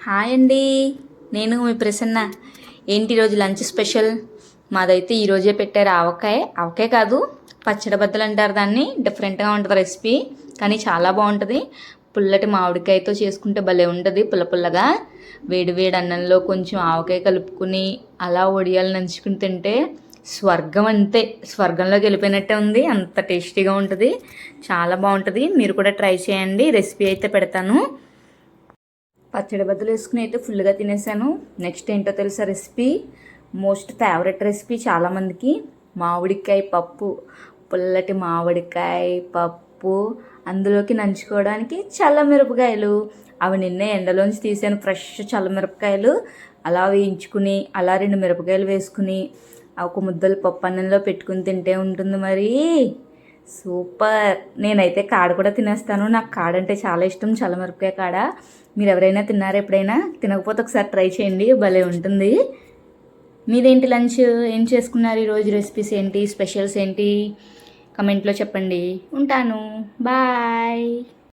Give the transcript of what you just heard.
Hi అండి, నేను మీ ప్రసన్న. ఏంటి ఈరోజు లంచ్ స్పెషల్? మాదైతే ఈరోజే పెట్టారు ఆవకాయ కాదు, పచ్చడి బద్దలు అంటారు దాన్ని. డిఫరెంట్గా ఉంటుంది రెసిపీ, కానీ చాలా బాగుంటుంది. పుల్లటి మామిడికాయతో చేసుకుంటే భలే ఉంటుంది, పుల్ల పుల్లగా. వేడి వేడి అన్నంలో కొంచెం ఆవకాయ కలుపుకుని అలా వడియాలు నంచుకుని తింటే స్వర్గం అంతే. స్వర్గంలోకి వెళ్ళిపోయినట్టే ఉంది, అంత టేస్టీగా ఉంటుంది, చాలా బాగుంటుంది. మీరు కూడా ట్రై చేయండి. రెసిపీ అయితే పెడతాను. పచ్చడి బద్దలు వేసుకుని అయితే ఫుల్గా తినేసాను. నెక్స్ట్ ఏంటో తెలుసా రెసిపీ? మోస్ట్ ఫేవరెట్ రెసిపీ చాలామందికి, మామిడికాయ పప్పు. పుల్లటి మామిడికాయ పప్పు, అందులోకి నంచుకోవడానికి చల్లమిరపకాయలు. అవి నిన్నే ఎండలోంచి తీసాను, ఫ్రెష్ చల్లమిరపకాయలు. అలా వేయించుకుని అలా 2 మిరపకాయలు వేసుకుని ఒక ముద్దలు పప్పు అన్నంలో పెట్టుకుని తింటే ఉంటుంది మరి సూపర్. నేనైతే కాడ కూడా తినేస్తాను, నాకు కాడ అంటే చాలా ఇష్టం, చల్లమిరపకాయ కాడ. మీరు ఎవరైనా తిన్నారా ఎప్పుడైనా? తినకపోతే ఒకసారి ట్రై చేయండి, భలే ఉంటుంది. మీదేంటి లంచ్? ఏం చేసుకున్నారు ఈరోజు? రెసిపీస్ ఏంటి, స్పెషల్స్ ఏంటి? కమెంట్లో చెప్పండి. ఉంటాను, బాయ్.